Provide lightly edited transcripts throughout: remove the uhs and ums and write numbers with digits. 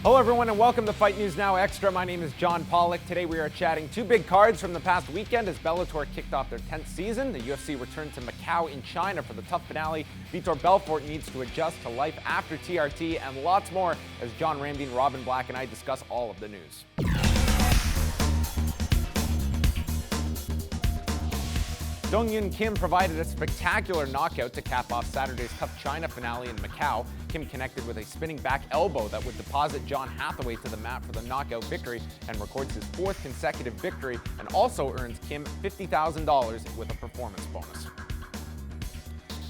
Hello everyone and welcome to Fight News Now Extra. My name is John Pollock. Today we are chatting two big cards from the past weekend as Bellator kicked off their 10th season. The UFC returned to Macau in China for the TUF finale. Vitor Belfort needs to adjust to life after TRT and lots more as John Ramdeen, Robin Black and I discuss all of the news. Dong-Yun Kim provided a spectacular knockout to cap off Saturday's TUF China finale in Macau. Kim connected with a spinning back elbow that would deposit John Hathaway to the mat for the knockout victory and records his fourth consecutive victory and also earns Kim $50,000 with a performance bonus.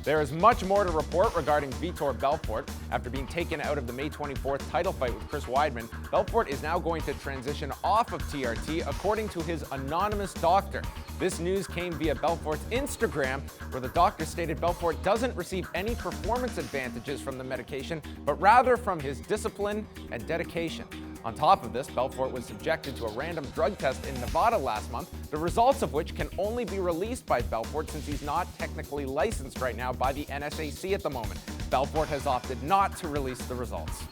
There is much more to report regarding Vitor Belfort. After being taken out of the May 24th title fight with Chris Weidman, Belfort is now going to transition off of TRT according to his anonymous doctor. This news came via Belfort's Instagram, where the doctor stated Belfort doesn't receive any performance advantages from the medication, but rather from his discipline and dedication. On top of this, Belfort was subjected to a random drug test in Nevada last month, the results of which can only be released by Belfort since he's not technically licensed right now by the NSAC at the moment. Belfort has opted not to release the results.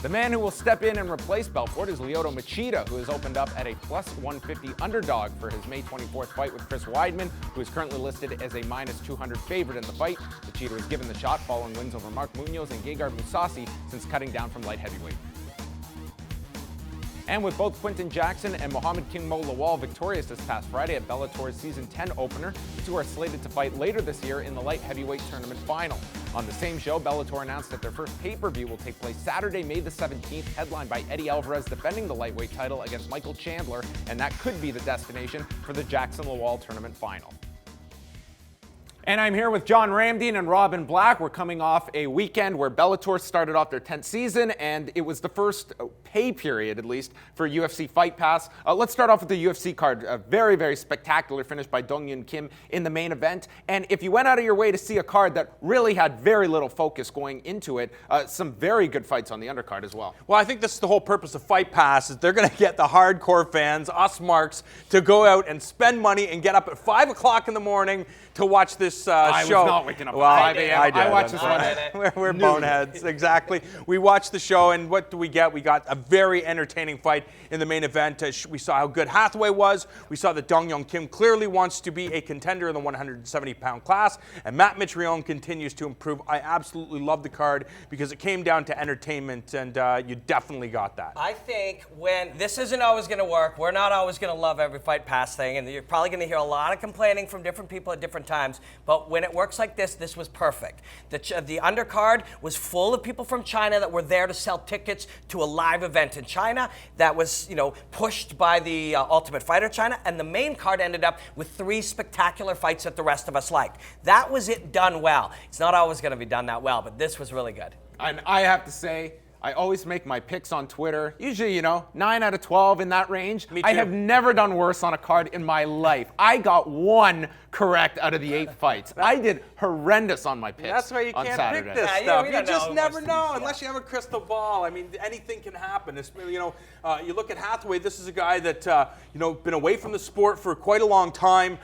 The man who will step in and replace Belfort is Lyoto Machida, who has opened up at a plus 150 underdog for his May 24th fight with Chris Weidman, who is currently listed as a minus 200 favorite in the fight. Machida was given the shot following wins over Mark Munoz and Gegard Mousasi since cutting down from light heavyweight. And with both Quinton Jackson and Mohammed King Mo Lawal victorious this past Friday at Bellator's Season 10 opener, the two are slated to fight later this year in the light heavyweight tournament final. On the same show, Bellator announced that their first pay-per-view will take place Saturday, May the 17th, headlined by Eddie Alvarez defending the lightweight title against Michael Chandler, and that could be the destination for the Jackson-Lawal tournament final. And I'm here with John Ramdeen and Robin Black. We're coming off a weekend where Bellator started off their 10th season, and it was the first pay period, at least, for UFC Fight Pass. Let's start off with the UFC card. A very, very spectacular finish by Dong-Yun Kim in the main event. And if you went out of your way to see a card that really had very little focus going into it, some very good fights on the undercard as well. Well, I think this is the whole purpose of Fight Pass, is they're going to get the hardcore fans, us marks, to go out and spend money and get up at 5 o'clock in the morning to watch this show. I was not waking up at 5 a.m. I watched this one. We're boneheads, exactly. We watched the show, and what do we get? We got a very entertaining fight in the main event. We saw how good Hathaway was. We saw that Dong-Yun Kim clearly wants to be a contender in the 170-pound class, and Matt Mitrione continues to improve. I absolutely love the card because it came down to entertainment, and you definitely got that. I think when this isn't always going to work, we're not always going to love every Fight Pass thing, and you're probably going to hear a lot of complaining from different people at different times, but when it works like this was perfect. The undercard was full of people from China that were there to sell tickets to a live event in China that was, pushed by the Ultimate Fighter China, and the main card ended up with 3 spectacular fights that the rest of us liked. That was it done well. It's not always going to be done that well, but this was really good. And I have to say, I always make my picks on Twitter. Usually, 9 out of 12 in that range. Me too. I have never done worse on a card in my life. I got 1 correct out of the 8 fights. I did horrendous on my picks. That's why you can't Saturday. pick this Yeah, stuff. we You don't just know never most know things, unless you have a crystal ball. I mean, anything can happen. It's, you look at Hathaway. This is a guy that been away from the sport for quite a long time.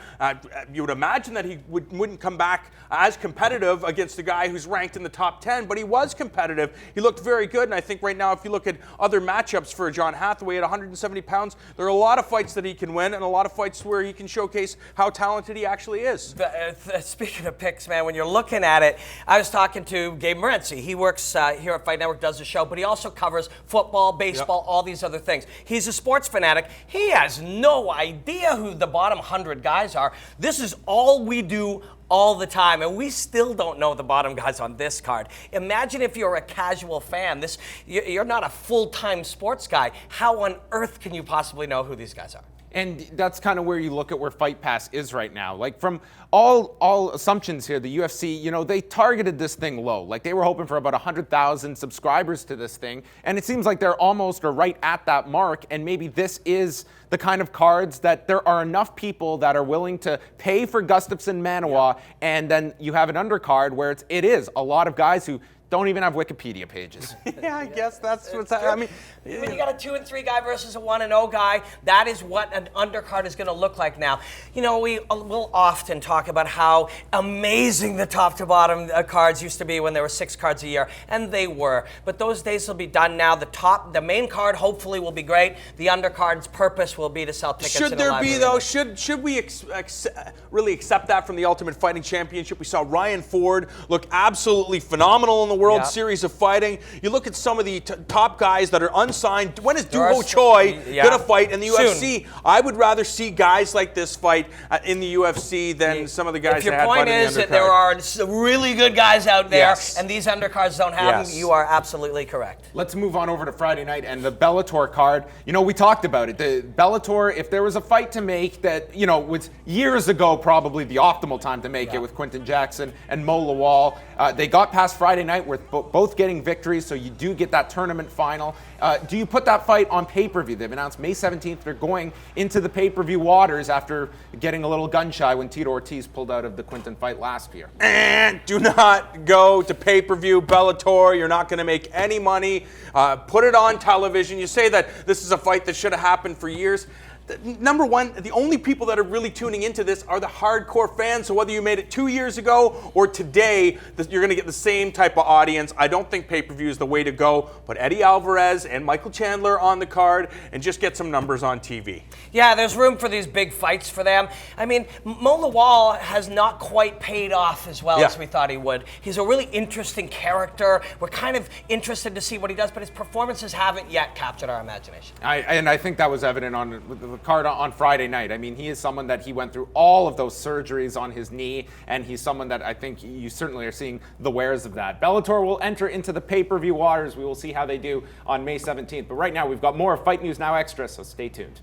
You would imagine that he wouldn't come back as competitive against a guy who's ranked in the top 10, but he was competitive. He looked very good, and I think right now, if you look at other matchups for John Hathaway at 170 pounds, there are a lot of fights that he can win and a lot of fights where he can showcase how talented he actually is. Speaking of picks, man, when you're looking at it, I was talking to Gabe Morency. He works here at Fight Network, does the show, but he also covers football, baseball, all these other things. He's a sports fanatic. He has no idea who the bottom 100 guys are. This is all we do all the time, and we still don't know the bottom guys on this card. Imagine if you're a casual fan. You're not a full-time sports guy. How on earth can you possibly know who these guys are? And that's kind of where you look at where Fight Pass is right now. Like, from all assumptions here, the UFC, they targeted this thing low. Like, they were hoping for about 100,000 subscribers to this thing, and it seems like they're almost or right at that mark, and maybe this is the kind of cards that there are enough people that are willing to pay for Gustafsson Manawa, and then you have an undercard where it is a lot of guys who don't even have Wikipedia pages. Yeah, I guess that's what's happening. When you got a 2 and 3 guy versus a 1 and 0 guy, that is what an undercard is going to look like now. You know, we'll often talk about how amazing the top to bottom cards used to be when there were 6 cards a year, and they were. But those days will be done now. The main card hopefully will be great. The undercard's purpose will be to sell tickets. Should there be though? Should we really accept that from the Ultimate Fighting Championship? We saw Ryan Ford look absolutely phenomenal in the World Series of Fighting. You look at some of the top guys that are unsigned. When is Doo-Ho Choi gonna fight in the UFC? I would rather see guys like this fight in the UFC than some of the guys that had fun in the undercard. If your point is that there are really good guys out there, and these undercards don't have them, you are absolutely correct. Let's move on over to Friday night and the Bellator card. You know, we talked about it. The Bellator, if there was a fight to make that, you know, was years ago probably the optimal time to make it with Quinton Jackson and Mo Lawal. They got past Friday night with both getting victories, so you do get that tournament final. Do you put that fight on pay-per-view? They've announced May 17th they're going into the pay-per-view waters after getting a little gun-shy when Tito Ortiz pulled out of the Quinton fight last year. And do not go to pay-per-view Bellator. You're not going to make any money. Put it on television. You say that this is a fight that should have happened for years. Number one, the only people that are really tuning into this are the hardcore fans. So whether you made it 2 years ago or today, you're going to get the same type of audience. I don't think pay-per-view is the way to go. Put Eddie Alvarez and Michael Chandler on the card and just get some numbers on TV. Yeah, there's room for these big fights for them. I mean, Mo Lawal has not quite paid off as well as we thought he would. He's a really interesting character. We're kind of interested to see what he does, but his performances haven't yet captured our imagination. And I think that was evident on the card on Friday night. I mean, he is someone that he went through all of those surgeries on his knee, and he's someone that I think you certainly are seeing the wares of that. Bellator will enter into the pay-per-view waters. We will see how they do on May 17th. But right now, we've got more Fight News Now Extra, so stay tuned.